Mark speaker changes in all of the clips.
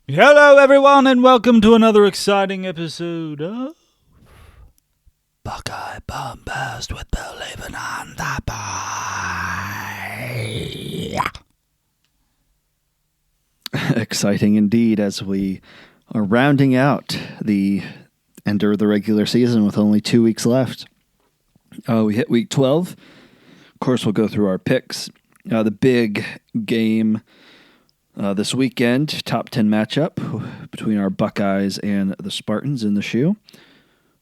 Speaker 1: Hello, everyone, and welcome to another exciting episode of Buckeye Bombast with Believing on the Pie.
Speaker 2: Exciting indeed, as we are rounding out the end of the regular season with only 2 weeks left. We hit week 12. Of course, we'll go through our picks. The big game this weekend, top 10 matchup between our Buckeyes and the Spartans in the shoe.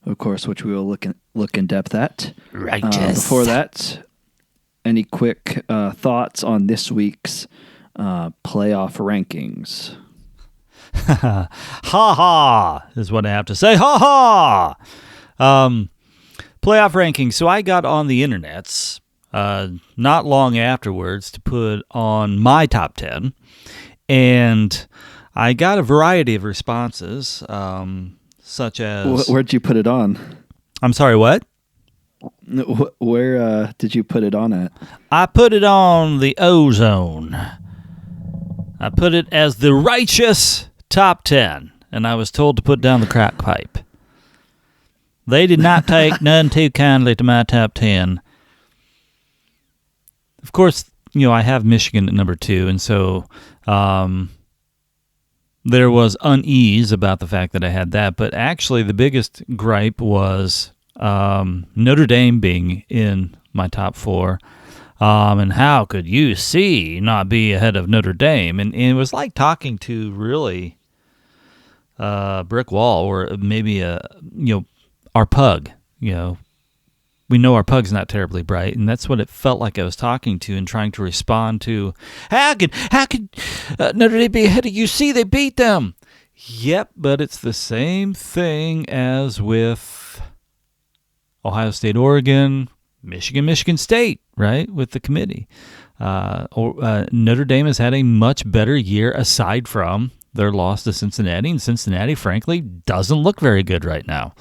Speaker 2: Of course, which we will look in depth at.
Speaker 1: Righteous.
Speaker 2: Before that, any quick thoughts on this week's playoff rankings?
Speaker 1: Ha ha is what I have to say. Ha ha! Playoff rankings. So I got on the internets not long afterwards to put on my top 10. And I got a variety of responses, such as...
Speaker 2: Where'd you put it on?
Speaker 1: I'm sorry, what?
Speaker 2: Where did you put it on at?
Speaker 1: I put it on the Ozone. I put it as the righteous top 10, and I was told to put down the crack pipe. They did not take none too kindly to my top 10. Of course, I have Michigan at number 2, and so there was unease about the fact that I had that. But actually, the biggest gripe was Notre Dame being in my top 4. And how could UC not be ahead of Notre Dame? And it was like talking to really a brick wall, or maybe our pug. We know our pug's not terribly bright, and that's what it felt like I was talking to and trying to respond to. How could Notre Dame be ahead of UC? They beat them. Yep, but it's the same thing as with Ohio State, Oregon, Michigan State, right, with the committee. Notre Dame has had a much better year aside from their loss to Cincinnati, and Cincinnati, frankly, doesn't look very good right now.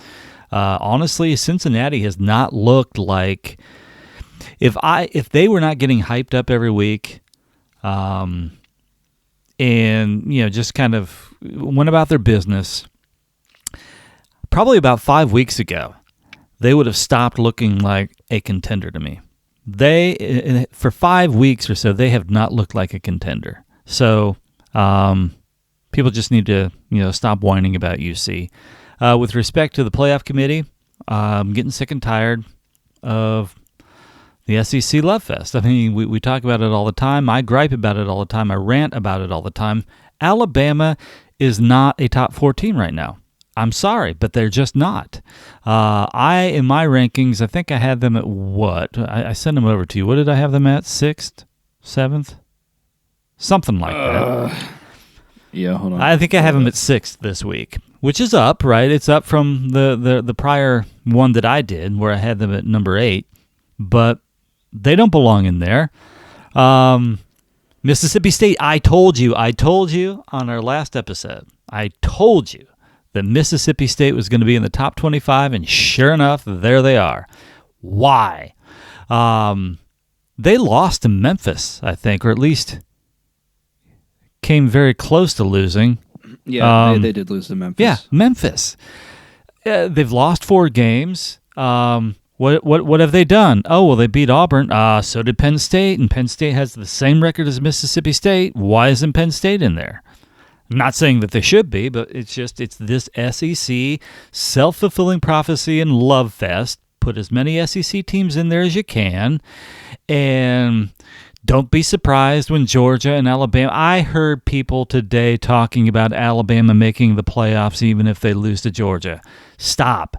Speaker 1: Honestly, Cincinnati has not looked like if they were not getting hyped up every week, and just kind of went about their business. Probably about 5 weeks ago, they would have stopped looking like a contender to me. They, for 5 weeks or so, they have not looked like a contender. So people just need to stop whining about UC. With respect to the playoff committee, I'm getting sick and tired of the SEC Love Fest. I mean, we talk about it all the time. I gripe about it all the time. I rant about it all the time. Alabama is not a top 4 team right now. I'm sorry, but they're just not. In my rankings, I think I had them at what? I sent them over to you. What did I have them at? 6th? 7th? Something like that.
Speaker 2: Yeah, hold on.
Speaker 1: I think I have them at 6th this week, which is up, right? It's up from the prior one that I did, where I had them at number 8, but they don't belong in there. Mississippi State, I told you on our last episode, I told you that Mississippi State was going to be in the top 25, and sure enough, there they are. Why? They lost to Memphis, I think, or at least came very close to losing.
Speaker 2: Yeah, they did lose to Memphis.
Speaker 1: Yeah, Memphis. They've lost 4 games. What have they done? Oh, well, they beat Auburn. So did Penn State, and Penn State has the same record as Mississippi State. Why isn't Penn State in there? I'm not saying that they should be, but it's this SEC self-fulfilling prophecy and love fest. Put as many SEC teams in there as you can, and don't be surprised when Georgia and Alabama... I heard people today talking about Alabama making the playoffs even if they lose to Georgia. Stop.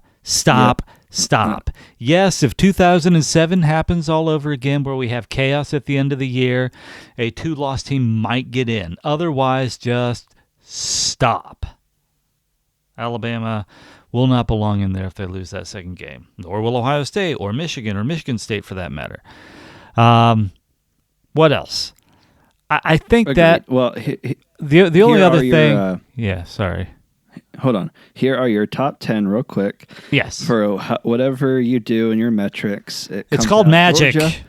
Speaker 1: Yes, if 2007 happens all over again where we have chaos at the end of the year, a 2-loss team might get in. Otherwise, just stop. Alabama will not belong in there if they lose that second game. Nor will Ohio State or Michigan State for that matter. What else? I think that...
Speaker 2: Well,
Speaker 1: the only other thing... yeah, sorry.
Speaker 2: Hold on. Here are your top 10 real quick.
Speaker 1: Yes.
Speaker 2: For whatever you do in your metrics.
Speaker 1: It's called magic.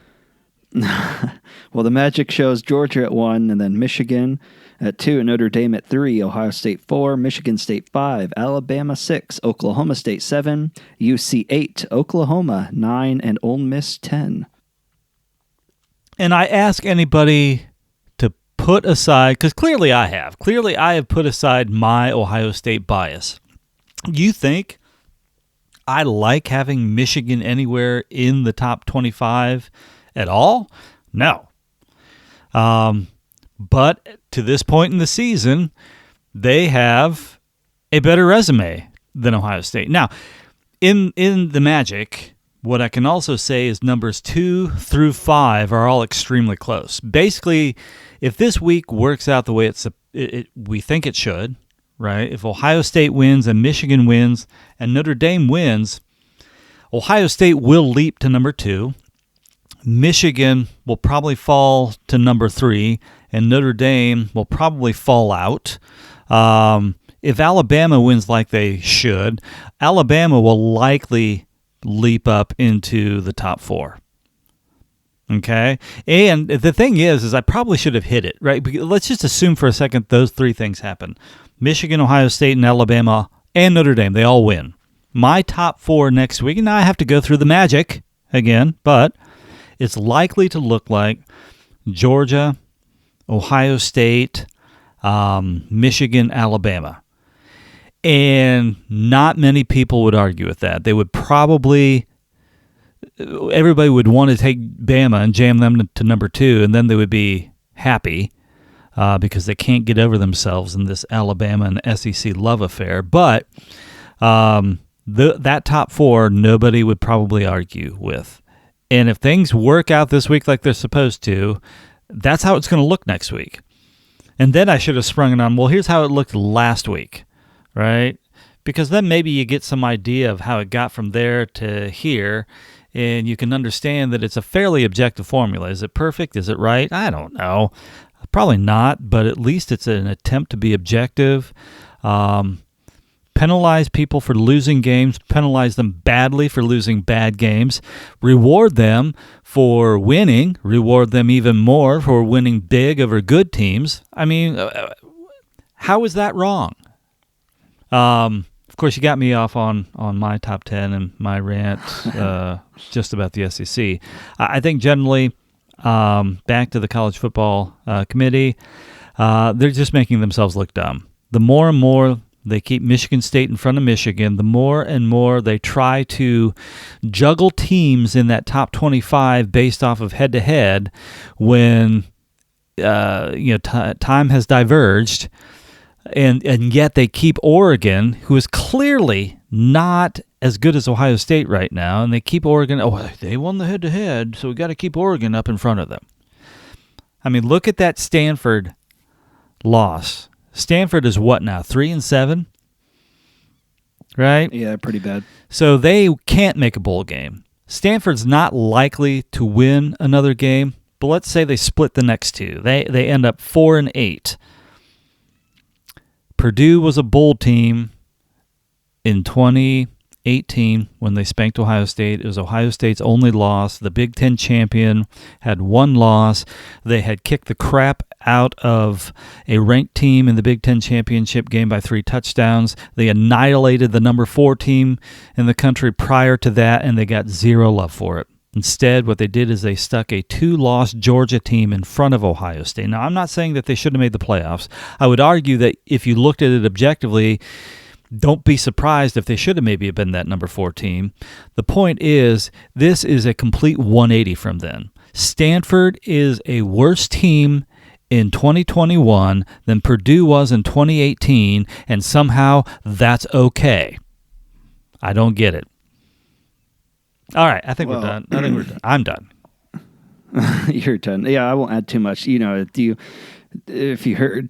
Speaker 2: Well, the magic shows Georgia at 1, and then Michigan At 2, Notre Dame at 3, Ohio State 4, Michigan State 5, Alabama 6, Oklahoma State 7, UC 8, Oklahoma 9, and Ole Miss 10.
Speaker 1: And I ask anybody to put aside, because clearly I have put aside my Ohio State bias. You think I like having Michigan anywhere in the top 25 at all? No. But to this point in the season, they have a better resume than Ohio State. Now, in the Magic, what I can also say is numbers 2 through 5 are all extremely close. Basically, if this week works out the way we think it should, right? If Ohio State wins and Michigan wins and Notre Dame wins, Ohio State will leap to number 2. Michigan will probably fall to number 3, and Notre Dame will probably fall out. If Alabama wins like they should, Alabama will likely leap up into the top 4. Okay? And the thing is I probably should have hit it, right? Let's just assume for a second those 3 things happen. Michigan, Ohio State, and Alabama, and Notre Dame, they all win. My top 4 next week, and now I have to go through the Magic again, but it's likely to look like Georgia, Ohio State, Michigan, Alabama. And not many people would argue with that. They would probably, everybody would want to take Bama and jam them to number 2, and then they would be happy because they can't get over themselves in this Alabama and SEC love affair. But that top 4, nobody would probably argue with. And if things work out this week like they're supposed to, that's how it's going to look next week. And then I should have sprung it on, well, here's how it looked last week, right? Because then maybe you get some idea of how it got from there to here, and you can understand that it's a fairly objective formula. Is it perfect? Is it right? I don't know. Probably not, but at least it's an attempt to be objective. Penalize people for losing games, penalize them badly for losing bad games, reward them for winning, reward them even more for winning big over good teams. I mean, how is that wrong? Of course, you got me off on my top 10 and my rant just about the SEC. I think generally, back to the college football committee, they're just making themselves look dumb. The more and more they keep Michigan State in front of Michigan, the more and more they try to juggle teams in that top 25 based off of head-to-head when time has diverged, and yet they keep Oregon, who is clearly not as good as Ohio State right now, and they keep Oregon, they won the head-to-head, so we got to keep Oregon up in front of them. I mean, look at that Stanford loss. Stanford is what now, 3-7? Right?
Speaker 2: Yeah, pretty bad.
Speaker 1: So they can't make a bowl game. Stanford's not likely to win another game, but let's say they split the next 2. They end up 4-8. Purdue was a bowl team in 2018 when they spanked Ohio State. It was Ohio State's only loss. The Big Ten champion had 1 loss. They had kicked the crap out of a ranked team in the Big Ten championship game by 3 touchdowns. They annihilated the number 4 team in the country prior to that, and they got 0 love for it. Instead, what they did is they stuck a 2-loss Georgia team in front of Ohio State. Now, I'm not saying that they should have made the playoffs. I would argue that if you looked at it objectively, don't be surprised if they should have maybe been that number 4 team. The point is, this is a complete 180 from then. Stanford is a worse team in 2021 than Purdue was in 2018, and somehow that's okay. I don't get it. All right, I think we're done. I'm done.
Speaker 2: You're done. Yeah, I won't add too much. If you heard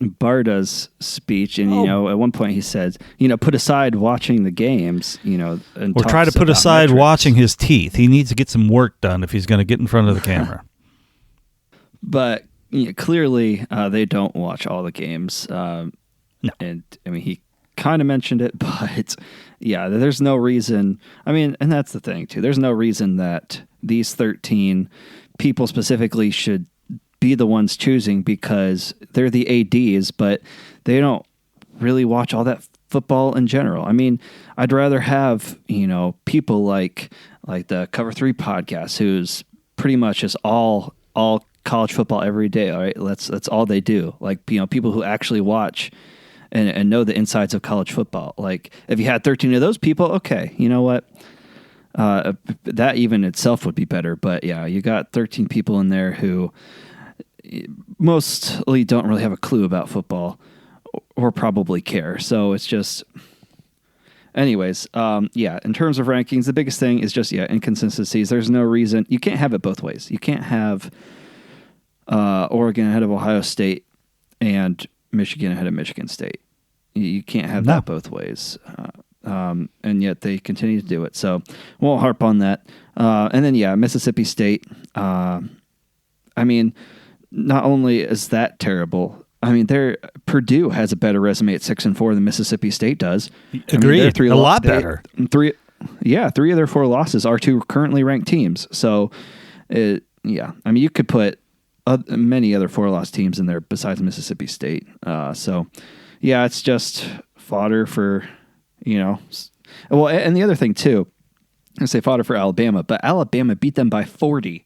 Speaker 2: Barda's speech, and at one point he said, put aside watching the games, and
Speaker 1: or try to put aside watching his teeth. He needs to get some work done if he's going to get in front of the camera.
Speaker 2: But clearly, they don't watch all the games.
Speaker 1: No,
Speaker 2: and I mean he kind of mentioned it, but yeah, there's no reason. I mean, and that's the thing too. There's no reason that these 13 people specifically should be the ones choosing because they're the ADs, but they don't really watch all that football in general. I mean, I'd rather have, people like the Cover 3 podcast, who's pretty much just all college football every day. All right. That's all they do. Like, people who actually watch and know the insides of college football. Like, if you had 13 of those people, okay, you know what? That even itself would be better. But yeah, you got 13 people in there who mostly don't really have a clue about football or probably care. So it's just, anyways, in terms of rankings, the biggest thing is just, inconsistencies. There's no reason. You can't have it both ways. You can't have Oregon ahead of Ohio State and Michigan ahead of Michigan State. You can't have that both ways. And yet they continue to do it. So won't harp on that. And then, Mississippi State. I mean, not only is that terrible, I mean, Purdue has a better resume at 6-4 than Mississippi State does.
Speaker 1: Agreed. A lot better.
Speaker 2: Three of their 4 losses are to currently ranked teams. So, I mean, you could put many other 4-loss teams in there besides Mississippi State. It's just fodder for, Well, and the other thing too, I say fodder for Alabama, but Alabama beat them by 40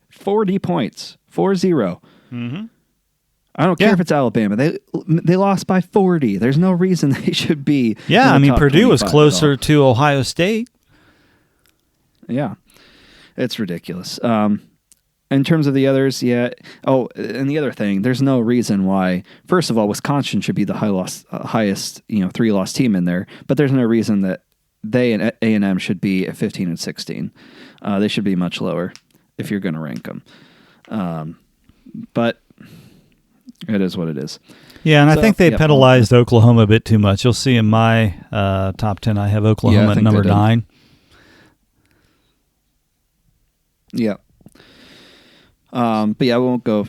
Speaker 2: points, 4-0.
Speaker 1: Mm-hmm.
Speaker 2: I don't care if it's Alabama. They lost by 40. There's no reason they should be.
Speaker 1: Yeah, I mean, Purdue was closer to Ohio State.
Speaker 2: Yeah, it's ridiculous. In terms of the others, Oh, and the other thing, there's no reason why. First of all, Wisconsin should be the highest 3-loss team in there, but there's no reason that they and A&M should be at 15 and 16. They should be much lower if you're going to rank them. But it is what it is.
Speaker 1: Yeah, and I think they penalized Oklahoma a bit too much. You'll see in my top 10, I have Oklahoma at number 9.
Speaker 2: Yeah. But I won't go.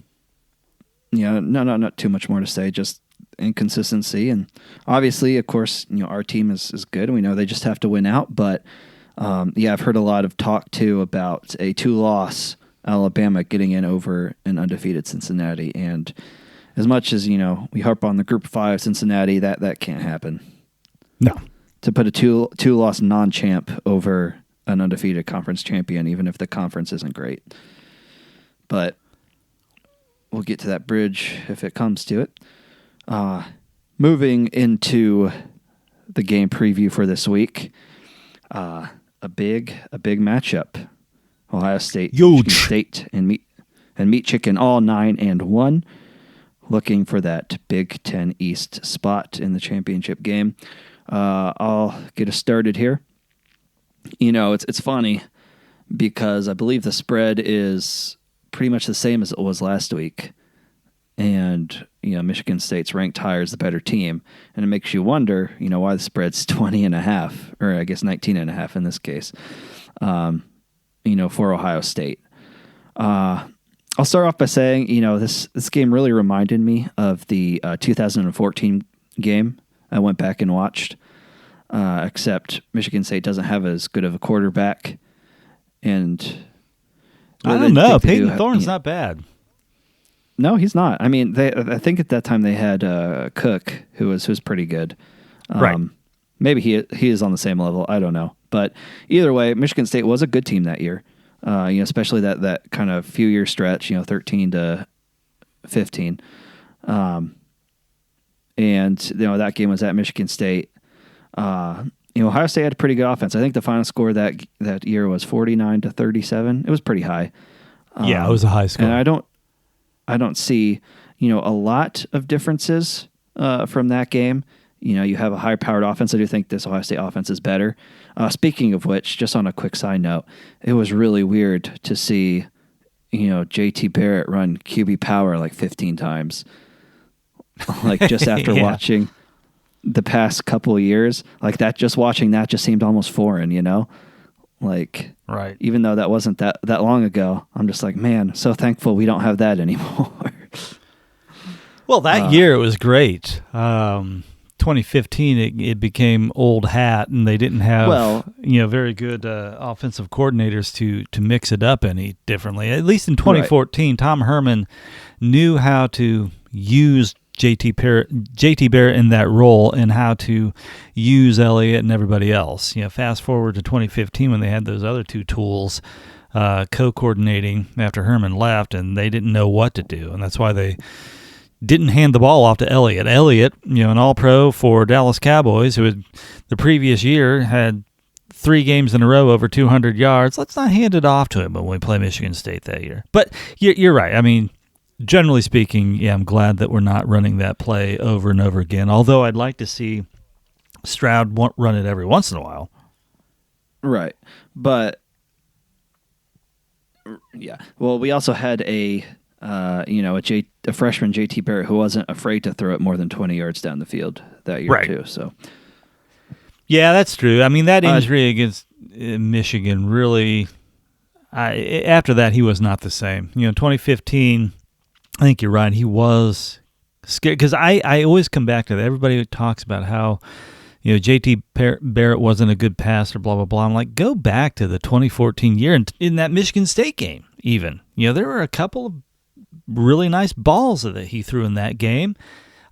Speaker 2: Not too much more to say. Just inconsistency, and obviously, of course, our team is good, and we know they just have to win out. But I've heard a lot of talk too about a 2-loss Alabama getting in over an undefeated Cincinnati, and as much as we harp on the Group of 5 Cincinnati, that can't happen.
Speaker 1: No,
Speaker 2: to put a 2-loss non-champ over an undefeated conference champion, even if the conference isn't great. But we'll get to that bridge if it comes to it. Moving into the game preview for this week, a big matchup. Ohio State,
Speaker 1: Huge.
Speaker 2: Michigan State, and Meat Chicken all 9-1, looking for that Big Ten East spot in the championship game. I'll get us started here. It's funny because I believe the spread is pretty much the same as it was last week. And, Michigan State's ranked higher as the better team. And it makes you wonder, why the spread's 20.5, or I guess 19.5 in this case, for Ohio State. I'll start off by saying, this game really reminded me of the 2014 game I went back and watched, except Michigan State doesn't have as good of a quarterback. And
Speaker 1: I don't know. Peyton Thorne's not bad.
Speaker 2: No, he's not. I mean, I think at that time they had Cook, who was pretty good.
Speaker 1: Right.
Speaker 2: Maybe he is on the same level. I don't know. But either way, Michigan State was a good team that year. Especially that kind of few year stretch. 13 to 15. And that game was at Michigan State. Ohio State had a pretty good offense. I think the final score that year was 49-37. It was pretty high.
Speaker 1: It was a high score.
Speaker 2: And I don't see, a lot of differences from that game. You have a high-powered offense. I do think this Ohio State offense is better. Speaking of which, just on a quick side note, it was really weird to see, JT Barrett run QB power like 15 times. Like just after watching the past couple of years, like that, just watching that just seemed almost foreign, Like,
Speaker 1: right.
Speaker 2: Even though that wasn't that long ago, I'm just like, man, so thankful we don't have that anymore.
Speaker 1: Well, that year it was great. 20 2015 it became old hat, and they didn't have
Speaker 2: Well,
Speaker 1: very good offensive coordinators to mix it up any differently. At least in 2014, right. Tom Herman knew how to use JT Barrett in that role and how to use Elliott and everybody else. Fast forward to 2015 when they had those other two tools co-coordinating after Herman left, and they didn't know what to do, and that's why they didn't hand the ball off to Elliott. Elliott, an all-pro for Dallas Cowboys, who had the previous year had 3 games in a row over 200 yards. Let's not hand it off to him when we play Michigan State that year. But you're right. I mean, generally speaking, I'm glad that we're not running that play over and over again, although I'd like to see Stroud run it every once in a while.
Speaker 2: Right. But, yeah. Well, we also had a freshman JT Barrett who wasn't afraid to throw it more than 20 yards down the field that year,
Speaker 1: right.
Speaker 2: too. So,
Speaker 1: yeah, that's true. I mean, that injury against Michigan really, after that, he was not the same. 2015, I think you're right. He was scared because I always come back to that. Everybody talks about how, JT Barrett wasn't a good passer, blah, blah, blah. I'm like, go back to the 2014 year in that Michigan State game even. There were a couple of really nice balls that he threw in that game.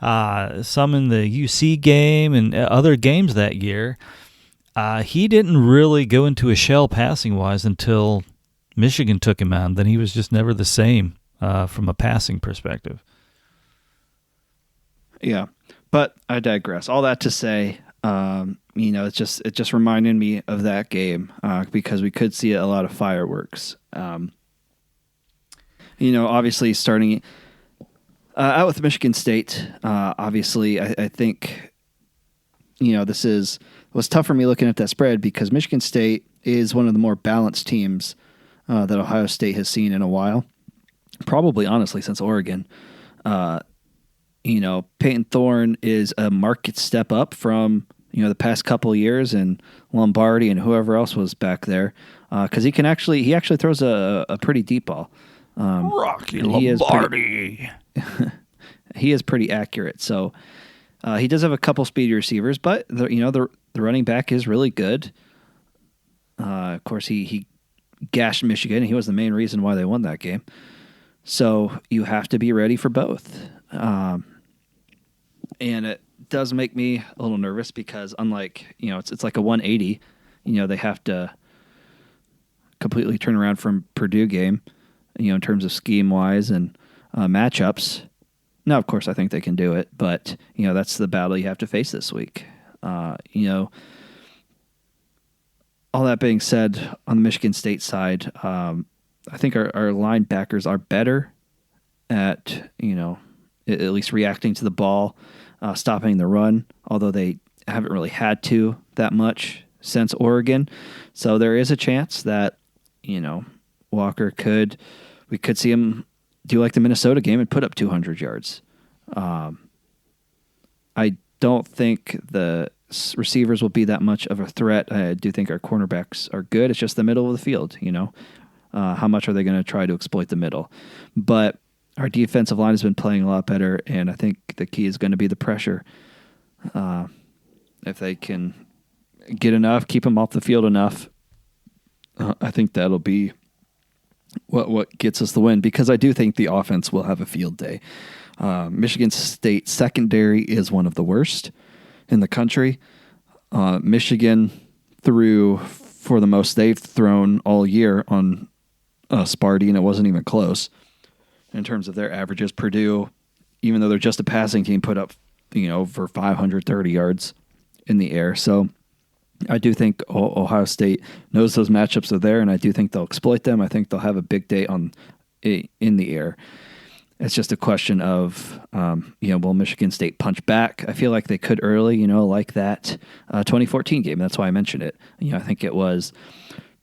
Speaker 1: Some in the UC game and other games that year. He didn't really go into a shell passing-wise until Michigan took him out. Then he was just never the same from a passing perspective.
Speaker 2: Yeah, but I digress. All that to say, it just reminded me of that game because we could see a lot of fireworks. Obviously starting out with Michigan State, obviously I think, it was tough for me looking at that spread because Michigan State is one of the more balanced teams that Ohio State has seen in a while, probably honestly since Oregon. Peyton Thorne is a marked step up from, the past couple of years, and Lombardi and whoever else was back there, because he actually throws a pretty deep ball.
Speaker 1: Rocky Lombardi.
Speaker 2: He is pretty accurate. So he does have a couple speedy receivers, but the running back is really good. Of course, he gashed Michigan, and he was the main reason why they won that game. So you have to be ready for both. And it does make me a little nervous because unlike, it's like a 180, they have to completely turn around from Purdue game, in terms of scheme-wise and matchups. Now, of course, I think they can do it, but, that's the battle you have to face this week. All that being said, on the Michigan State side, I think our linebackers are better at, at least reacting to the ball, stopping the run, although they haven't really had to that much since Oregon. So there is a chance that, Walker we could see him do like the Minnesota game and put up 200 yards. I don't think the receivers will be that much of a threat. I do think our cornerbacks are good. It's just the middle of the field, how much are they going to try to exploit the middle? But our defensive line has been playing a lot better, and I think the key is going to be the pressure. If they can get enough, keep them off the field enough, I think that'll be what gets us the win, because I do think the offense will have a field day. Michigan State secondary is one of the worst in the country. Michigan threw for the most they've thrown all year on Sparty, and it wasn't even close in terms of their averages. Purdue, even though they're just a passing team, put up over 530 yards in the air. So I do think Ohio State knows those matchups are there, and I do think they'll exploit them. I think they'll have a big day in the air. It's just a question of, will Michigan State punch back? I feel like they could early, like that 2014 game. That's why I mentioned it. I think it was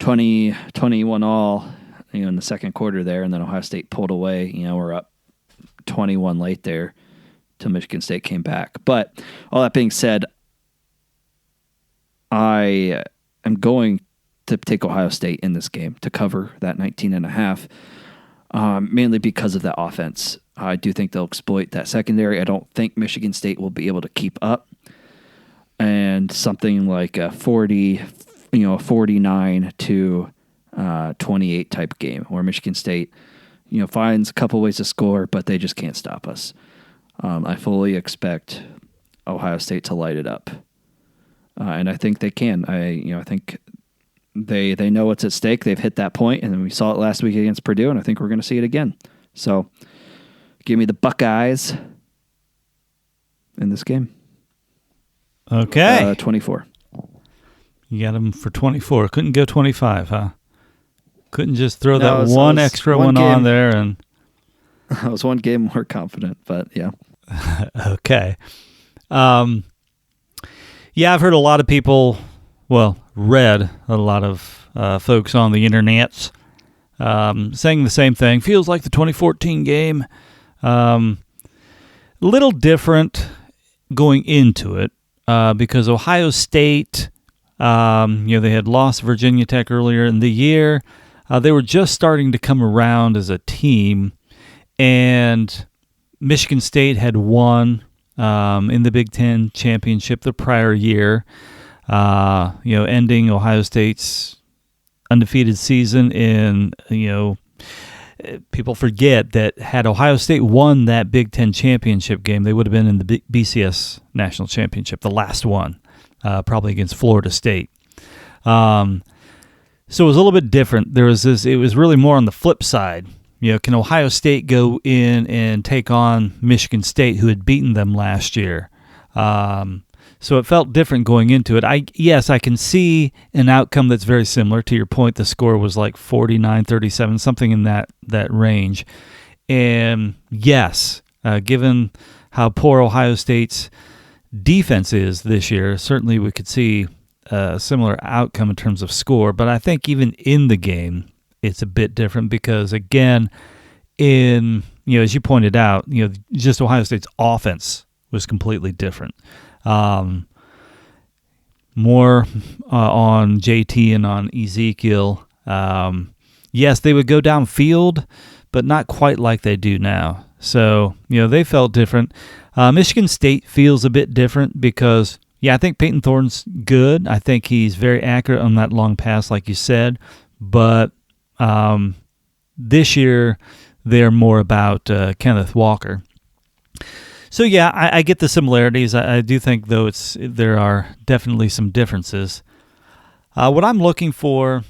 Speaker 2: 20-21 all, in the second quarter there, and then Ohio State pulled away. We're up 21 late there till Michigan State came back. But all that being said, I am going to take Ohio State in this game to cover that 19.5, mainly because of that offense. I do think they'll exploit that secondary. I don't think Michigan State will be able to keep up. and something like a 49 to 28 type game where Michigan State, finds a couple ways to score, but they just can't stop us. I fully expect Ohio State to light it up, and I think they can. I think they know what's at stake. They've hit that point, and then we saw it last week against Purdue, and I think we're going to see it again. So, give me the Buckeyes in this game.
Speaker 1: Okay.
Speaker 2: 24.
Speaker 1: You got them for 24. Couldn't go 25, huh? Couldn't just throw that one extra one on there and.
Speaker 2: I was one game more confident, but yeah.
Speaker 1: Okay. Yeah, I've heard a lot of people, read a lot of folks on the internets saying the same thing. Feels like the 2014 game. Little different going into it because Ohio State, they had lost Virginia Tech earlier in the year. They were just starting to come around as a team, and Michigan State had won in the Big Ten championship the prior year, ending Ohio State's undefeated season. And, people forget that had Ohio State won that Big Ten championship game, they would have been in the BCS National Championship, the last one, probably against Florida State. So it was a little bit different. It was really more on the flip side. Can Ohio State go in and take on Michigan State, who had beaten them last year? So it felt different going into it. I can see an outcome that's very similar. To your point, the score was like 49-37, something in that range. And yes, given how poor Ohio State's defense is this year, certainly we could see a similar outcome in terms of score. But I think even in the game, it's a bit different because, again, as you pointed out, just Ohio State's offense was completely different. More on JT and on Ezekiel. Yes, they would go downfield, but not quite like they do now. So, they felt different. Michigan State feels a bit different because, I think Peyton Thorne's good. I think he's very accurate on that long pass, like you said. But this year, they're more about Kenneth Walker. So, I get the similarities. I do think, though, there are definitely some differences. What I'm looking for,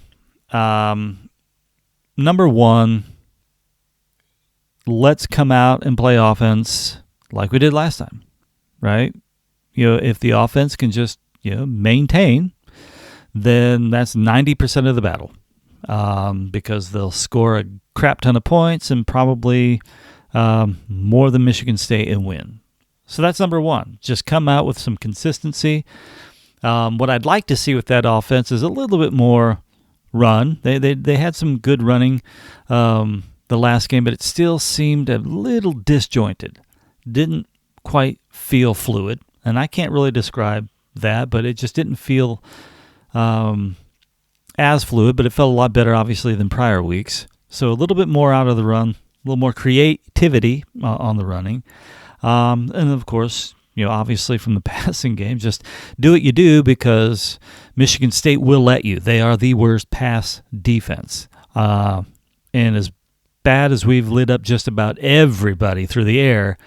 Speaker 1: number one, let's come out and play offense like we did last time, right? If the offense can just, maintain, then that's 90% of the battle, because they'll score a crap ton of points and probably more than Michigan State and win. So that's number one. Just come out with some consistency. What I'd like to see with that offense is a little bit more run. They had some good running the last game, but it still seemed a little disjointed. Didn't quite feel fluid. And I can't really describe that, but it just didn't feel as fluid, but it felt a lot better, obviously, than prior weeks. So a little bit more out of the run, a little more creativity on the running. And, of course, obviously from the passing game, just do what you do because Michigan State will let you. They are the worst pass defense. And as bad as we've lit up just about everybody through the air,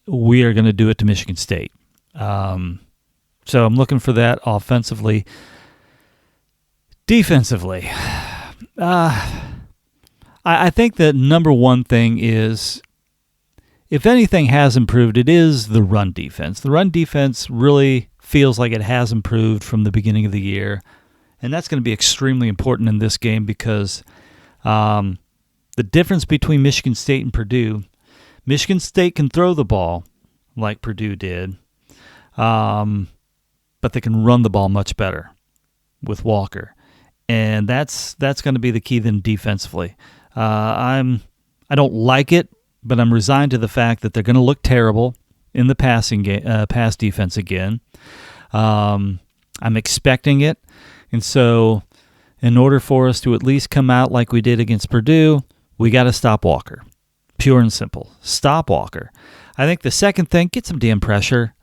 Speaker 1: we are going to do it to Michigan State. So I'm looking for that offensively. Defensively, I think the number one thing is, if anything has improved, it is the run defense. The run defense really feels like it has improved from the beginning of the year, and that's going to be extremely important in this game because the difference between Michigan State and Purdue, Michigan State can throw the ball like Purdue did, but they can run the ball much better with Walker. And that's going to be the key then defensively. I don't like it, but I'm resigned to the fact that they're going to look terrible in the passing game, pass defense again. I'm expecting it. And so in order for us to at least come out like we did against Purdue, we got to stop Walker. Pure and simple. Stop Walker. I think the second thing, get some damn pressure.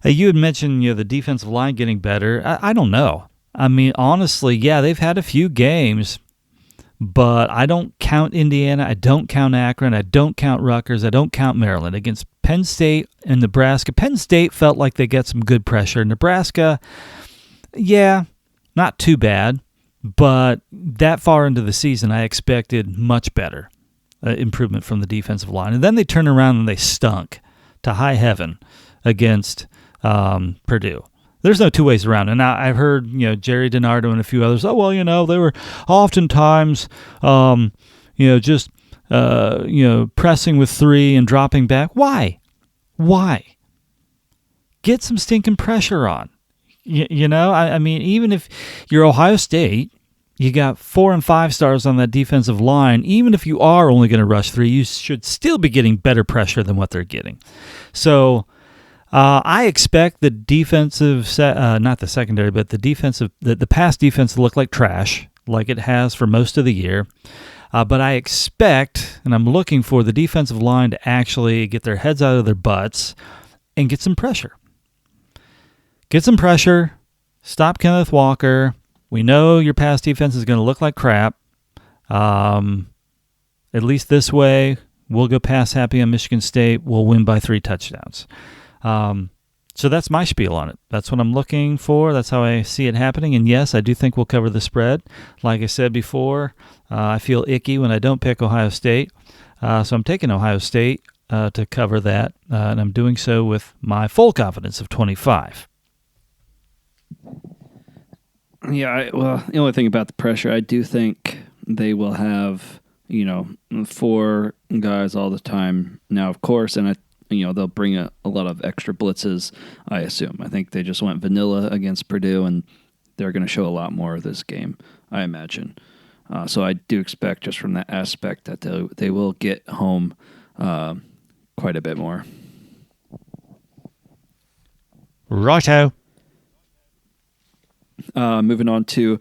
Speaker 1: You had mentioned the defensive line getting better. I don't know. I mean, honestly, yeah, they've had a few games, but I don't count Indiana. I don't count Akron. I don't count Rutgers. I don't count Maryland. Against Penn State and Nebraska, Penn State felt like they get some good pressure. Nebraska, yeah, not too bad, but that far into the season, I expected much better improvement from the defensive line. And then they turned around and they stunk to high heaven against Purdue. There's no two ways around. And I've heard, Jerry DiNardo and a few others, they were oftentimes, just, pressing with three and dropping back. Why? Get some stinking pressure on. I mean, even if you're Ohio State, you got 4 and 5 stars on that defensive line. Even if you are only going to rush three, you should still be getting better pressure than what they're getting. So I expect the defensive, not the secondary, but the pass defense to look like trash, like it has for most of the year. But I expect, and I'm looking for the defensive line to actually get their heads out of their butts and get some pressure. Get some pressure. Stop Kenneth Walker. We know your pass defense is going to look like crap. At least this way, we'll go pass happy on Michigan State. We'll win by 3 touchdowns. So that's my spiel on it. That's what I'm looking for. That's how I see it happening. And yes, I do think we'll cover the spread. Like I said before, I feel icky when I don't pick Ohio State. So I'm taking Ohio State to cover that. And I'm doing so with my full confidence of 25.
Speaker 2: Yeah, the only thing about the pressure, I do think they will have, 4 guys all the time now, of course, and they'll bring a lot of extra blitzes, I assume. I think they just went vanilla against Purdue, and they're going to show a lot more of this game, I imagine. So I do expect just from that aspect that they will get home quite a bit more.
Speaker 1: Righto.
Speaker 2: Moving on to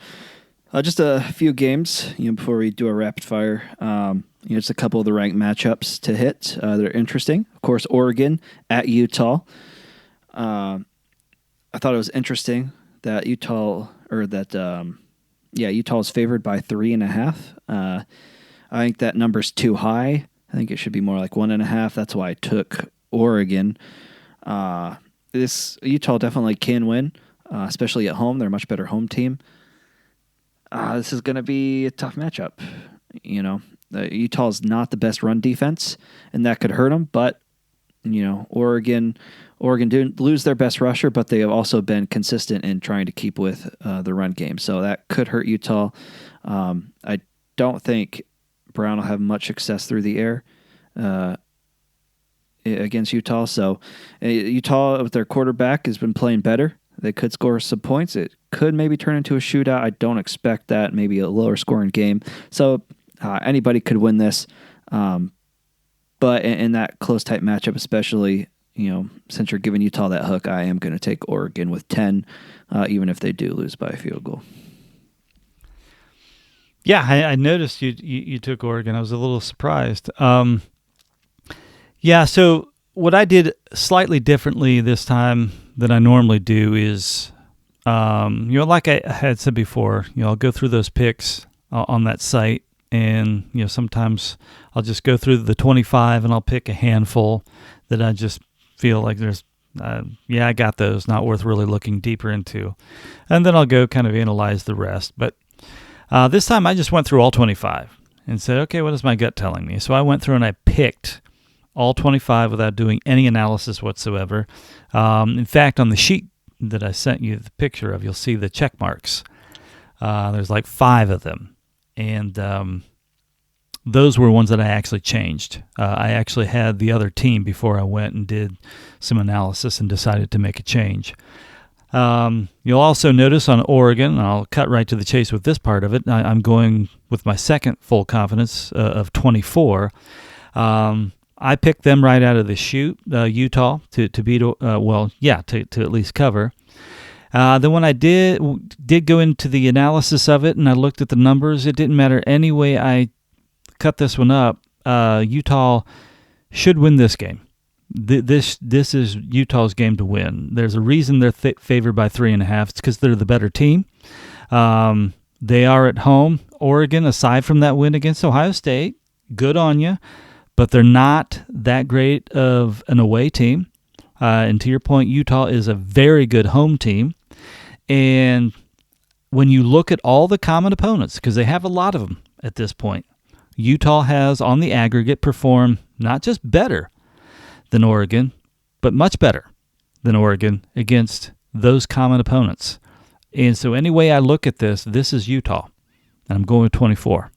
Speaker 2: just a few games, before we do our rapid fire. Just a couple of the ranked matchups to hit that are interesting. Of course, Oregon at Utah. I thought it was interesting that Utah is favored by 3.5. I think that number's too high. I think it should be more like 1.5. That's why I took Oregon. This Utah definitely can win. Especially at home. They're a much better home team. This is going to be a tough matchup. Utah's not the best run defense, and that could hurt them. But, Oregon didn't lose their best rusher, but they have also been consistent in trying to keep with the run game. So that could hurt Utah. I don't think Brown will have much success through the air against Utah. So Utah, with their quarterback, has been playing better. They could score some points. It could maybe turn into a shootout. I don't expect that. Maybe a lower scoring game. So anybody could win this. But in that close, tight matchup, especially, since you're giving Utah that hook, I am going to take Oregon with 10, even if they do lose by a field goal.
Speaker 1: Yeah, I noticed you took Oregon. I was a little surprised. So what I did slightly differently this time than I normally do is, like I had said before, I'll go through those picks on that site, and sometimes I'll just go through the 25 and I'll pick a handful that I just feel like there's, I got those, not worth really looking deeper into, and then I'll go kind of analyze the rest. But this time I just went through all 25 and said, okay, what is my gut telling me? So I went through and I picked all 25 without doing any analysis whatsoever. In fact, on the sheet that I sent you the picture of, you'll see the check marks. There's like 5 of them. And those were ones that I actually changed. I actually had the other team before I went and did some analysis and decided to make a change. You'll also notice on Oregon, and I'll cut right to the chase with this part of it, I'm going with my second full confidence of 24. I picked them right out of the chute, Utah, to beat, to at least cover. Then when I did go into the analysis of it and I looked at the numbers, it didn't matter any way I cut this one up. Utah should win this game. This is Utah's game to win. There's a reason they're favored by 3.5. It's because they're the better team. They are at home. Oregon, aside from that win against Ohio State, good on you, but they're not that great of an away team. And to your point, Utah is a very good home team. And when you look at all the common opponents, because they have a lot of them at this point, Utah has, on the aggregate, performed not just better than Oregon, but much better than Oregon against those common opponents. And so any way I look at this is Utah. And I'm going with 24.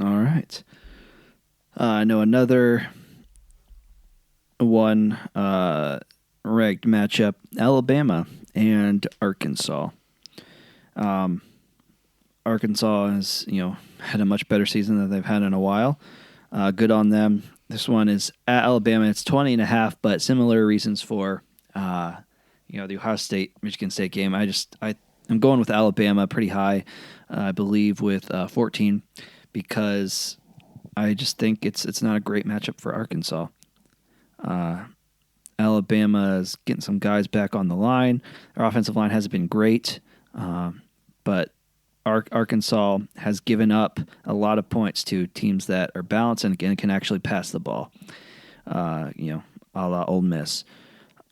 Speaker 2: All right. I know another one ranked matchup, Alabama and Arkansas. Arkansas has, had a much better season than they've had in a while. Good on them. This one is at Alabama. It's 20.5, but similar reasons for, the Ohio State, Michigan State game. I'm going with Alabama pretty high, I believe, with 14, because I just think it's not a great matchup for Arkansas. Alabama is getting some guys back on the line. Their offensive line hasn't been great, but Arkansas has given up a lot of points to teams that are balanced and can actually pass the ball, a la Ole Miss.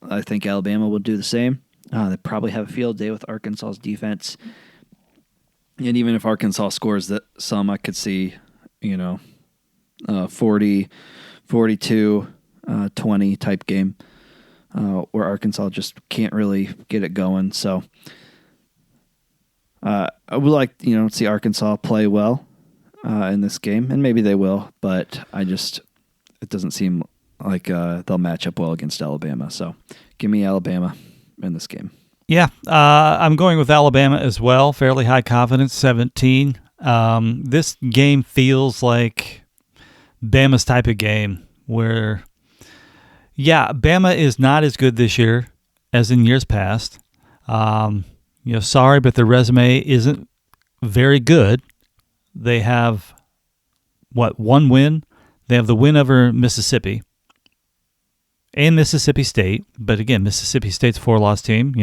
Speaker 2: I think Alabama will do the same. They probably have a field day with Arkansas's defense. And even if Arkansas scores some, I could see, 40, 42, 20 type game where Arkansas just can't really get it going. So I would like, to see Arkansas play well in this game, and maybe they will, but it doesn't seem like they'll match up well against Alabama. So give me Alabama in this game.
Speaker 1: Yeah, I'm going with Alabama as well. Fairly high confidence, 17. This game feels like Bama's type of game where, Bama is not as good this year as in years past. Sorry, but their resume isn't very good. They have, one win? They have the win over Mississippi and Mississippi State. But again, Mississippi State's a 4-loss team.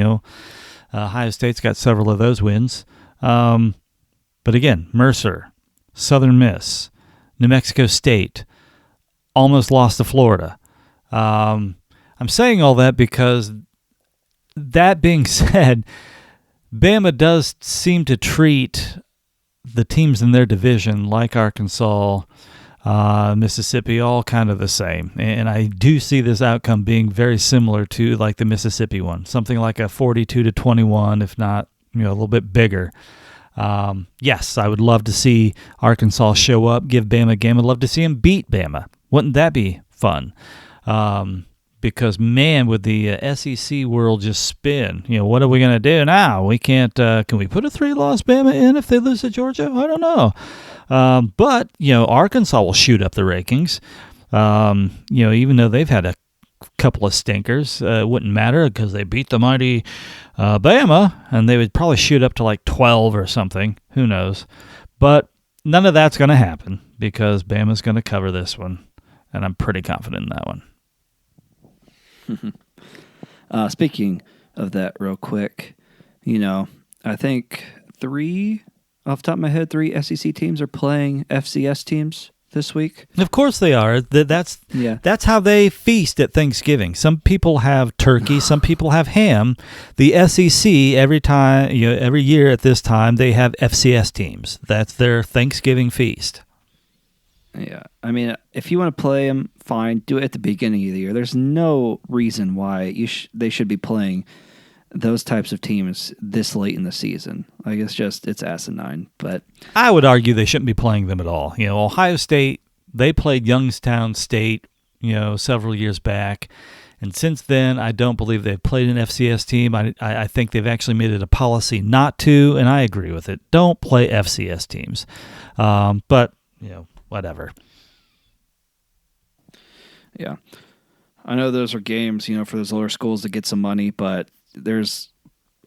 Speaker 1: Ohio State's got several of those wins. But again, Mercer, Southern Miss, New Mexico State, almost lost to Florida. I'm saying all that because, that being said, Bama does seem to treat the teams in their division like Arkansas, Mississippi, all kind of the same. And I do see this outcome being very similar to like the Mississippi one, something like a 42-21, if not, a little bit bigger. Yes, I would love to see Arkansas show up, give Bama a game. I'd love to see them beat Bama. Wouldn't that be fun? Because, man, would the SEC world just spin. What are we going to do now? We can't, can we put a 3-loss Bama in if they lose to Georgia? I don't know. But, Arkansas will shoot up the rankings. Even though they've had a couple of stinkers, it wouldn't matter because they beat the mighty Bama, and they would probably shoot up to like 12 or something. Who knows? But none of that's going to happen because Bama's going to cover this one, and I'm pretty confident in that one.
Speaker 2: Speaking of that real quick, I think off the top of my head, 3 SEC teams are playing FCS teams this week.
Speaker 1: Of course they are. That's how they feast at Thanksgiving. Some people have turkey, some people have ham. The SEC, every year at this time, they have FCS teams. That's their Thanksgiving feast.
Speaker 2: Yeah, I mean, if you want to play them, fine. Do it at the beginning of the year. There's no reason why they should be playing those types of teams this late in the season. Like, it's asinine. But
Speaker 1: I would argue they shouldn't be playing them at all. Ohio State, they played Youngstown State, several years back. And since then, I don't believe they've played an FCS team. I think they've actually made it a policy not to, and I agree with it. Don't play FCS teams. But, whatever.
Speaker 2: Yeah. I know those are games, for those lower schools to get some money, but there's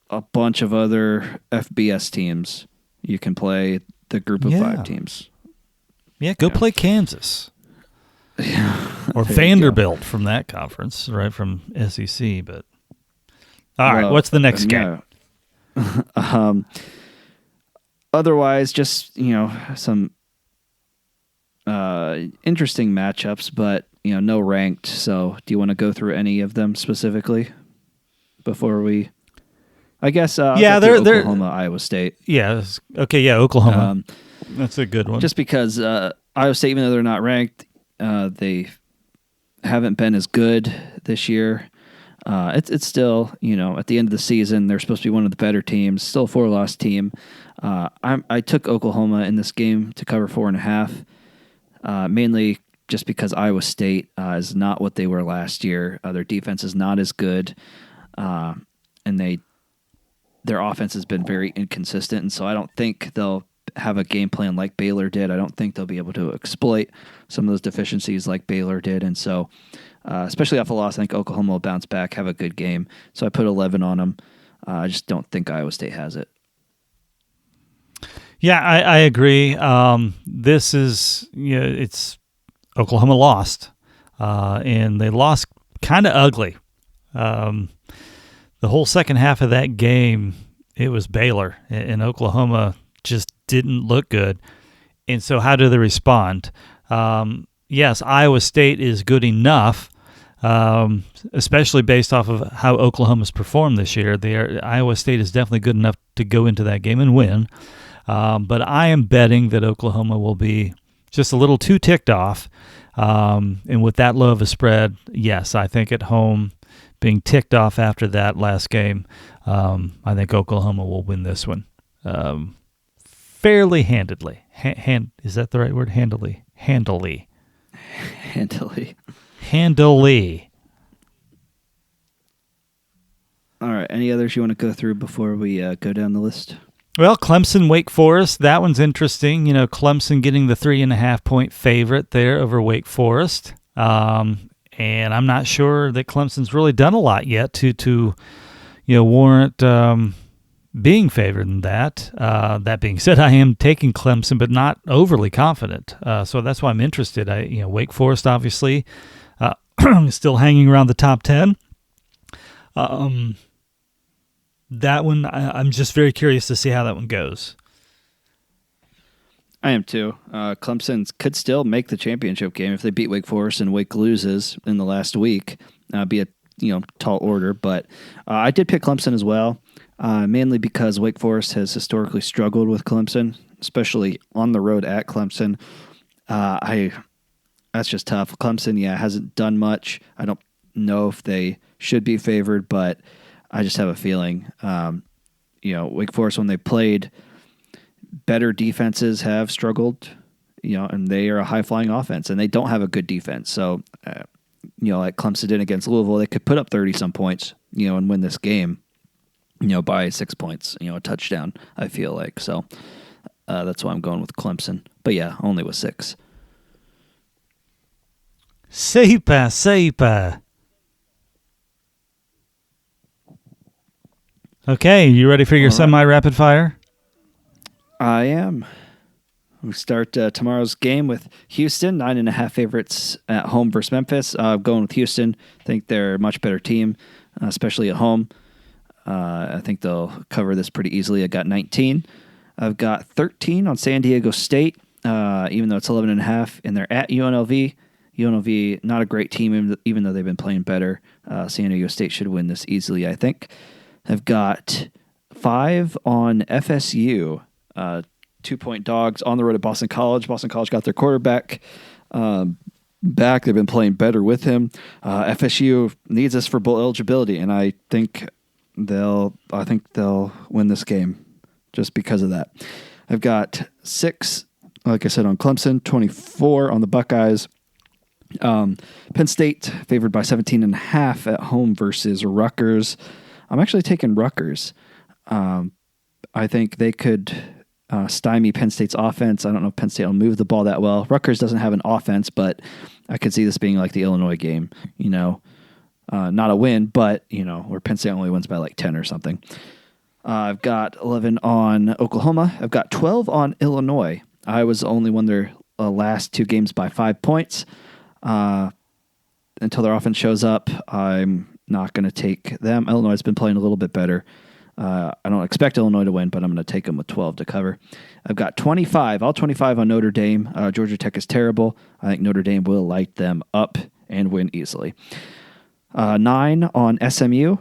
Speaker 2: a bunch of other FBS teams you can play, the group of 5 teams.
Speaker 1: Yeah, go play Kansas. or Vanderbilt from that conference, right, from SEC. But all right, what's the next game?
Speaker 2: Otherwise, just some interesting matchups, but no ranked. So, do you want to go through any of them specifically before we? I guess they're Oklahoma, Iowa State.
Speaker 1: Yeah. Okay. Yeah, Oklahoma. That's a good one.
Speaker 2: Just because Iowa State, even though they're not ranked, they haven't been as good this year. It's still, at the end of the season, they're supposed to be one of the better teams. Still a 4-loss team. I took Oklahoma in this game to cover 4.5, mainly just because Iowa State is not what they were last year. Their defense is not as good, and their offense has been very inconsistent, and so I don't think they'll have a game plan like Baylor did. I don't think they'll be able to exploit some of those deficiencies like Baylor did, and so especially off a loss, I think Oklahoma will bounce back, have a good game. So I put 11 on them. I just don't think Iowa State has it.
Speaker 1: Yeah, I agree. This is, it's Oklahoma lost, and they lost kind of ugly. The whole second half of that game, it was Baylor, and Oklahoma just didn't look good. And so how do they respond? Yes, Iowa State is good enough, especially based off of how Oklahoma's performed this year. Iowa State is definitely good enough to go into that game and win. But I am betting that Oklahoma will be just a little too ticked off. And with that low of a spread, yes, I think at home, being ticked off after that last game, I think Oklahoma will win this one fairly handedly. Is that the right word? Handily. Handily.
Speaker 2: All right. Any others you want to go through before we go down the list?
Speaker 1: Well, Clemson, Wake Forest, that one's interesting. Clemson getting the 3.5-point favorite there over Wake Forest. And I'm not sure that Clemson's really done a lot yet to warrant being favored in that. That being said, I am taking Clemson, but not overly confident. So that's why I'm interested. Wake Forest, obviously, still hanging around the top 10. That one, I'm just very curious to see how that one goes.
Speaker 2: I am too. Clemson could still make the championship game if they beat Wake Forest and Wake loses in the last week. Be a tall order, but I did pick Clemson as well, mainly because Wake Forest has historically struggled with Clemson, especially on the road at Clemson. That's just tough. Clemson, hasn't done much. I don't know if they should be favored, but I just have a feeling. Wake Forest, when they played, better defenses have struggled, and they are a high-flying offense, and they don't have a good defense. So, like Clemson did against Louisville, they could put up 30-some points, and win this game, by 6 points, a touchdown, I feel like. So that's why I'm going with Clemson. But, only with 6.
Speaker 1: Super. Okay, you ready for your semi-rapid fire?
Speaker 2: I am. We start tomorrow's game with Houston, 9.5 favorites at home versus Memphis. Going with Houston. I think they're a much better team, especially at home. I think they'll cover this pretty easily. I got 19. I've got 13 on San Diego State, even though it's 11.5, and they're at UNLV. UNLV, not a great team, even though they've been playing better. San Diego State should win this easily, I think. I've got 5 on FSU, 2-point dogs on the road at Boston College. Boston College got their quarterback back. They've been playing better with him. FSU needs us for bowl eligibility, and I think they'll win this game just because of that. I've got 6, like I said, on Clemson, 24 on the Buckeyes. Penn State favored by 17.5 at home versus Rutgers. I'm actually taking Rutgers. I think they could stymie Penn State's offense. I don't know if Penn State will move the ball that well. Rutgers doesn't have an offense, but I could see this being like the Illinois game. Not a win, but, where Penn State only wins by like 10 or something. I've got 11 on Oklahoma. I've got 12 on Illinois. Iowa's only won their last 2 games by 5 points. Until their offense shows up, I'm not going to take them. Illinois has been playing a little bit better. I don't expect Illinois to win, but I'm going to take them with 12 to cover. I've got 25, all 25 on Notre Dame. Georgia Tech is terrible. I think Notre Dame will light them up and win easily. 9 on SMU.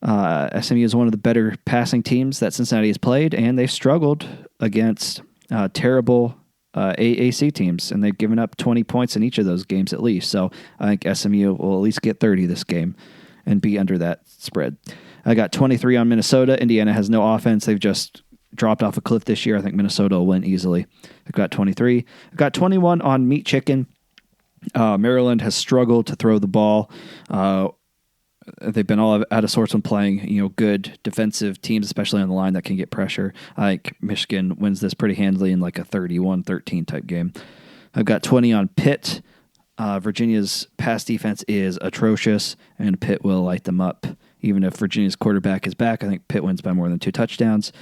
Speaker 2: SMU is one of the better passing teams that Cincinnati has played, and they've struggled against terrible AAC teams, and they've given up 20 points in each of those games at least. So I think SMU will at least get 30 this game and be under that spread. I got 23 on Minnesota. Indiana has no offense. They've just dropped off a cliff this year. I think Minnesota will win easily. I've got 23. I've got 21 on Meat Chicken. Maryland has struggled to throw the ball. They've been all out of sorts when playing, good defensive teams, especially on the line that can get pressure. I think Michigan wins this pretty handily in like a 31-13 type game. I've got 20 on Pitt. Virginia's pass defense is atrocious, and Pitt will light them up. Even if Virginia's quarterback is back, I think Pitt wins by more than 2 touchdowns.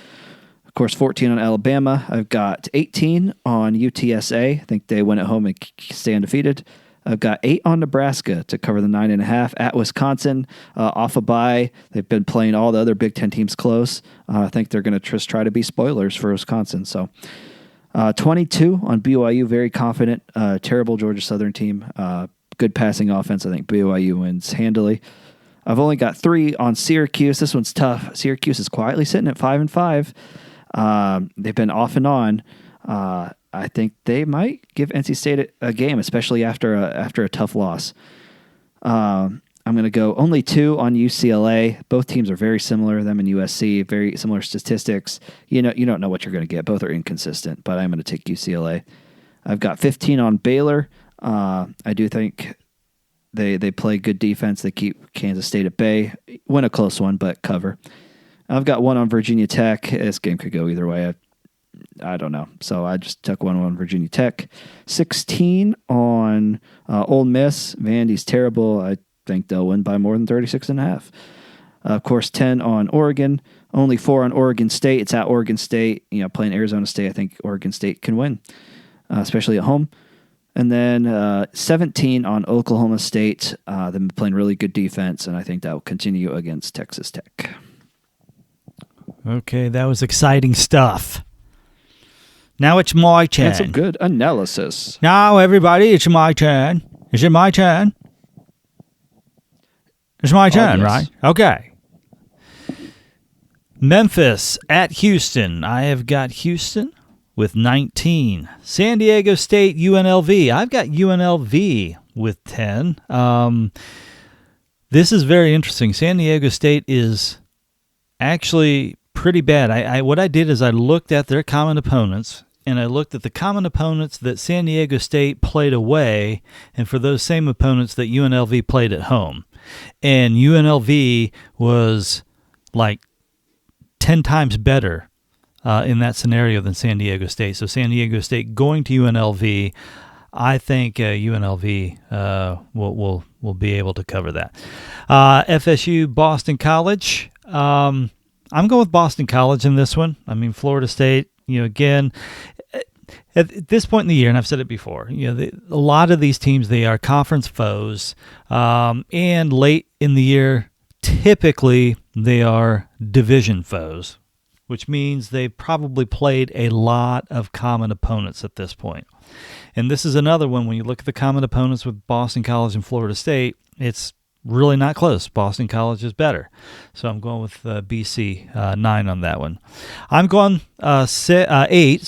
Speaker 2: Of course, 14 on Alabama. I've got 18 on UTSA. I think they win at home and stay undefeated. I've got 8 on Nebraska to cover the 9.5 at Wisconsin. Off a bye. They've been playing all the other Big Ten teams close. I think they're going to just try to be spoilers for Wisconsin. So 22 on BYU. Very confident. Terrible Georgia Southern team. Good passing offense. I think BYU wins handily. I've only got 3 on Syracuse. This one's tough. Syracuse is quietly sitting at 5-5. They've been off and on. I think they might give NC State a game, especially after a tough loss. I'm going to go only 2 on UCLA. Both teams are very similar. Them and USC, very similar statistics. You don't know what you're going to get. Both are inconsistent, but I'm going to take UCLA. I've got 15 on Baylor. I do think they play good defense. They keep Kansas State at bay. Win a close one, but cover. I've got 1 on Virginia Tech. This game could go either way. I don't know. So I just took 1 on Virginia Tech. 16 on Ole Miss. Vandy's terrible. I think they'll win by more than 36.5. Of course, 10 on Oregon. Only 4 on Oregon State. It's at Oregon State. Playing Arizona State, I think Oregon State can win, especially at home. And then 17 on Oklahoma State. They've been playing really good defense, and I think that will continue against Texas Tech.
Speaker 1: Okay, that was exciting stuff. Now it's my turn.
Speaker 2: That's some good analysis.
Speaker 1: Now, everybody, it's my turn. Is it my turn? It's my turn,
Speaker 2: yes.
Speaker 1: Right? Okay. Memphis at Houston. I have got Houston with 19. San Diego State, UNLV. I've got UNLV with 10. This is very interesting. San Diego State is actually pretty bad. What I did is I looked at their common opponents, and I looked at the common opponents that San Diego State played away, and for those same opponents that UNLV played at home. And UNLV was like 10 times better in that scenario than San Diego State. So San Diego State going to UNLV, I think UNLV will be able to cover that. FSU, Boston College. I'm going with Boston College in this one. I mean, Florida State, again, at this point in the year, and I've said it before, a lot of these teams, they are conference foes, and late in the year, typically they are division foes, which means they've probably played a lot of common opponents at this point. And this is another one, when you look at the common opponents with Boston College and Florida State, it's really not close. Boston College is better. So I'm going with BC 9 on that one. I'm going 8, with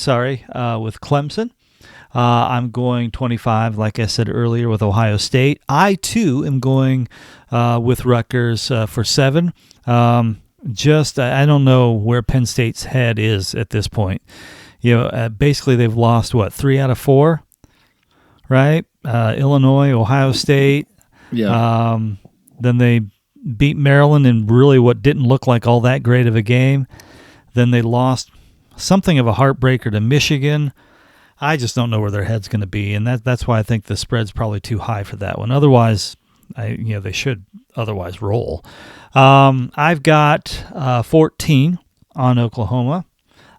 Speaker 1: Clemson. I'm going 25, like I said earlier, with Ohio State. I, too, am going with Rutgers for 7. I don't know where Penn State's head is at this point. Basically they've lost, 3 out of 4, right? Illinois, Ohio State.
Speaker 2: Yeah.
Speaker 1: Then they beat Maryland in really what didn't look like all that great of a game. Then they lost something of a heartbreaker to Michigan. I just don't know where their head's going to be, and that's why I think the spread's probably too high for that one. Otherwise, they should otherwise roll. I've got 14 on Oklahoma.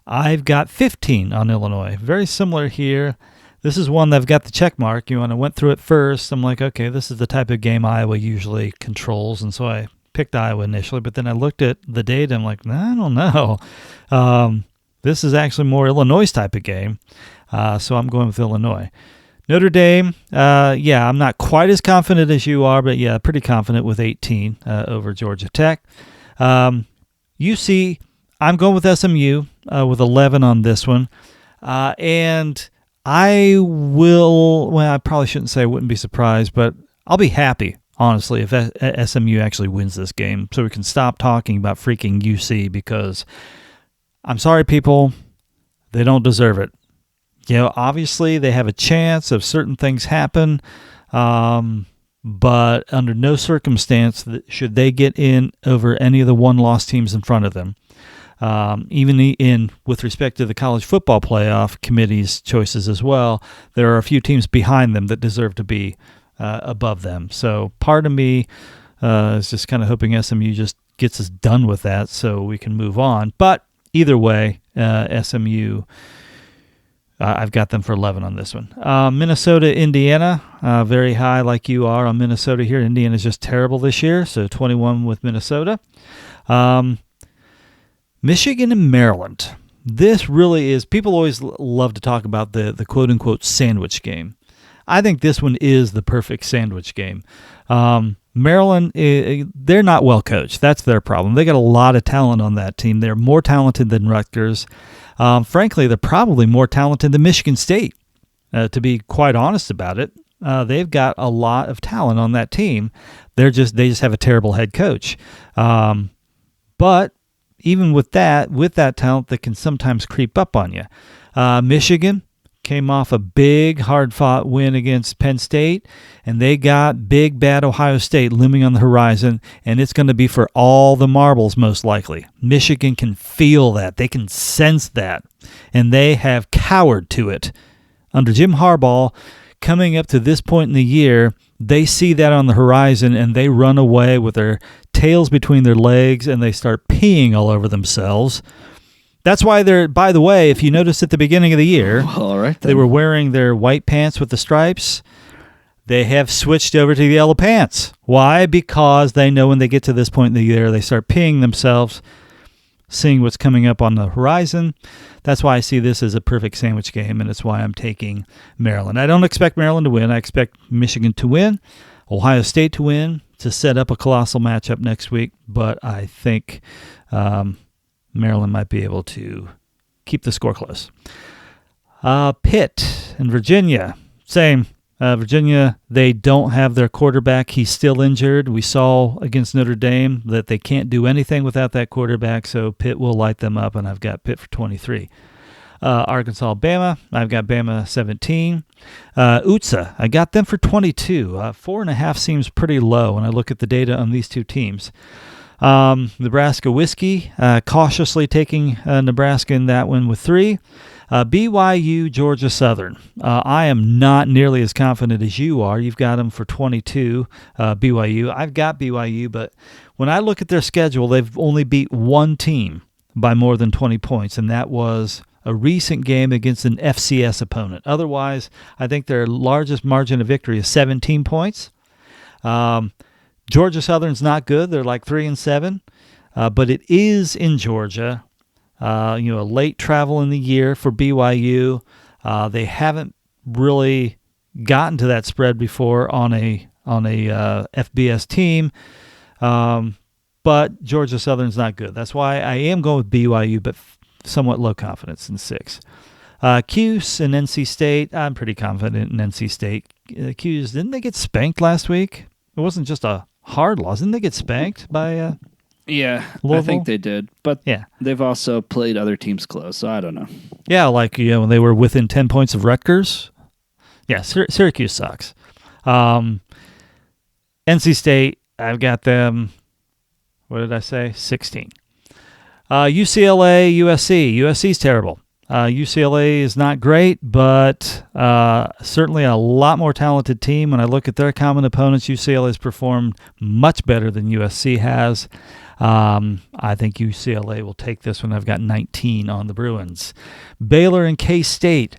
Speaker 1: I've got 15 on Illinois. Very similar here. this is one that I've got the check mark. When I went through it first, I'm like, okay, this is the type of game Iowa usually controls, and so I picked Iowa initially, but then I looked at the data. I'm like, I don't know. This is actually more Illinois' type of game, so I'm going with Illinois. Notre Dame, I'm not quite as confident as you are, but yeah, pretty confident with 18 over Georgia Tech. UC, I'm going with SMU with 11 on this one. And I probably shouldn't say I wouldn't be surprised, but I'll be happy, honestly, if SMU actually wins this game so we can stop talking about freaking UC, because I'm sorry, people, they don't deserve it. Obviously they have a chance if certain things happen, but under no circumstance should they get in over any of the one-loss teams in front of them. Even with respect to the college football playoff committee's choices as well, there are a few teams behind them that deserve to be above them. So part of me is just kind of hoping SMU just gets us done with that so we can move on. But either way, SMU, I've got them for 11 on this one. Minnesota, Indiana, very high like you are on Minnesota here. Indiana's just terrible this year, so 21 with Minnesota. Michigan and Maryland. This really is, people always love to talk about the quote-unquote sandwich game. I think this one is the perfect sandwich game. Maryland, they're not well coached. That's their problem. They got a lot of talent on that team. They're more talented than Rutgers. Frankly, they're probably more talented than Michigan State, to be quite honest about it. They've got a lot of talent on that team. They just have a terrible head coach. But even with that talent, that can sometimes creep up on you. Michigan came off a big, hard-fought win against Penn State, and they got big, bad Ohio State looming on the horizon, and it's going to be for all the marbles most likely. Michigan can feel that. They can sense that, and they have cowered to it. Under Jim Harbaugh, coming up to this point in the year, they see that on the horizon, and they run away with their tails between their legs, and they start peeing all over themselves. That's why they're, by the way, if you notice at the beginning of the year,
Speaker 2: all right,
Speaker 1: they were wearing their white pants with the stripes. They have switched over to the yellow pants. Why? Because they know when they get to this point in the year, they start peeing themselves, seeing what's coming up on the horizon. That's why I see this as a perfect sandwich game, and it's why I'm taking Maryland. I don't expect Maryland to win. I expect Michigan to win, Ohio State to win, to set up a colossal matchup next week, but I think Maryland might be able to keep the score close. Pitt and Virginia, same. Virginia, they don't have their quarterback. He's still injured. We saw against Notre Dame that they can't do anything without that quarterback, so Pitt will light them up, and I've got Pitt for 23. Arkansas, Bama, I've got Bama 17. UTSA, I got them for 22. 4.5 seems pretty low when I look at the data on these two teams. Nebraska Whiskey, cautiously taking Nebraska in that one with 3. BYU, Georgia Southern. I am not nearly as confident as you are. You've got them for 22, BYU. I've got BYU, but when I look at their schedule, they've only beat one team by more than 20 points, and that was a recent game against an FCS opponent. Otherwise, I think their largest margin of victory is 17 points. Georgia Southern's not good. They're like 3-7, but it is in Georgia. A late travel in the year for BYU. They haven't really gotten to that spread before on a FBS team, but Georgia Southern's not good. That's why I am going with BYU, but somewhat low confidence in 6. Cuse and NC State. I'm pretty confident in NC State. Cuse, didn't they get spanked last week? It wasn't just a hard loss. Didn't they get spanked by
Speaker 2: Yeah,
Speaker 1: Louisville?
Speaker 2: I think they did. But
Speaker 1: yeah,
Speaker 2: they've also played other teams close, so I don't know.
Speaker 1: Yeah, like when they were within 10 points of Rutgers. Yeah, Syracuse sucks. NC State, I've got them, what did I say? 16. UCLA, USC. USC's terrible. UCLA is not great, but certainly a lot more talented team. When I look at their common opponents, UCLA has performed much better than USC has. I think UCLA will take this one. I've got 19 on the Bruins. Baylor and K-State.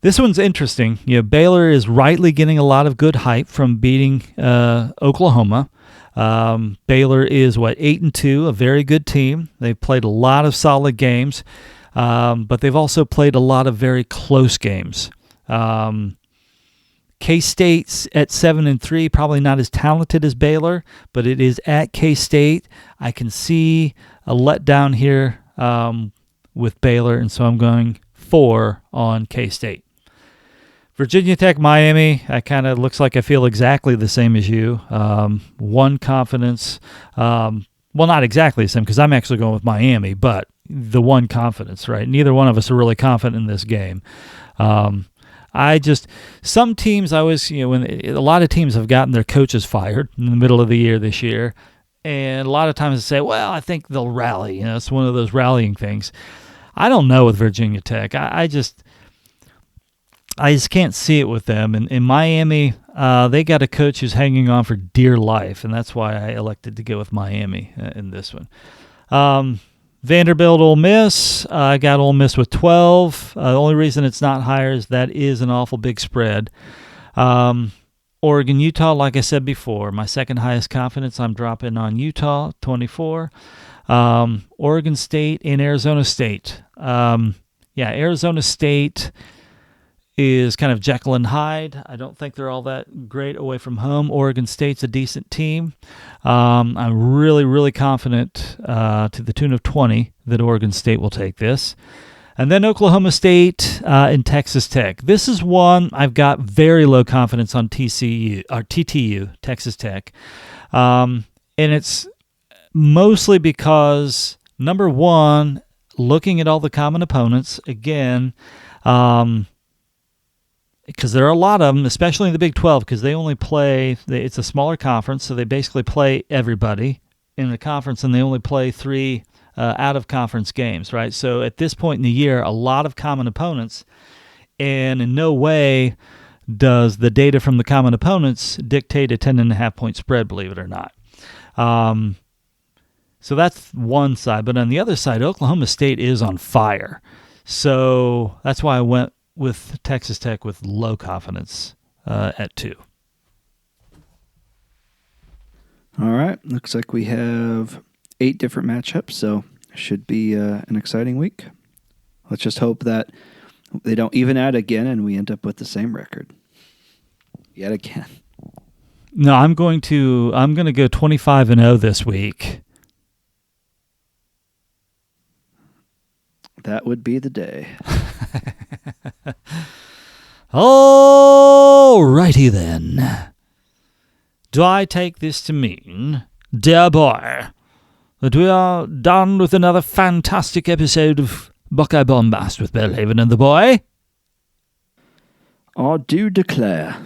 Speaker 1: This one's interesting. Baylor is rightly getting a lot of good hype from beating Oklahoma. Baylor is 8-2, a very good team. They've played a lot of solid games, but they've also played a lot of very close games. K-State's at 7-3, probably not as talented as Baylor, but it is at K-State. I can see a letdown here with Baylor, and so I'm going 4 on K-State. Virginia Tech, Miami, I kind of looks like I feel exactly the same as you. 1 confidence. Well, not exactly the same because I'm actually going with Miami, but the 1 confidence, right? Neither one of us are really confident in this game. Some teams when a lot of teams have gotten their coaches fired in the middle of the year this year, and a lot of times they say, well, I think they'll rally. It's one of those rallying things. I don't know with Virginia Tech. I just can't see it with them. In Miami, they got a coach who's hanging on for dear life, and that's why I elected to go with Miami in this one. Vanderbilt, Ole Miss. I got Ole Miss with 12. The only reason it's not higher is that is an awful big spread. Oregon, Utah, like I said before, my second highest confidence, I'm dropping on Utah, 24. Oregon State and Arizona State. Arizona State is kind of Jekyll and Hyde. I don't think they're all that great away from home. Oregon State's a decent team. I'm really, really confident to the tune of 20 that Oregon State will take this. And then Oklahoma State and Texas Tech. This is one I've got very low confidence on TTU, Texas Tech. And it's mostly because, number one, looking at all the common opponents, again, because there are a lot of them, especially in the Big 12, because they only play, it's a smaller conference, so they basically play everybody in the conference, and they only play 3 out-of-conference games, right? So at this point in the year, a lot of common opponents, and in no way does the data from the common opponents dictate a 10.5-point spread, believe it or not. So that's one side, but on the other side, Oklahoma State is on fire. So that's why I went with Texas Tech with low confidence at 2.
Speaker 2: All right. Looks like we have 8 different matchups, so should be an exciting week. Let's just hope that they don't even out again and we end up with the same record yet again.
Speaker 1: No, I'm going to go 25-0 this week.
Speaker 2: That would be the day.
Speaker 1: Alrighty then. Do I take this to mean, dear boy, that we are done with another fantastic episode of Buckeye Bombast with Bellhaven and the boy?
Speaker 2: I do declare.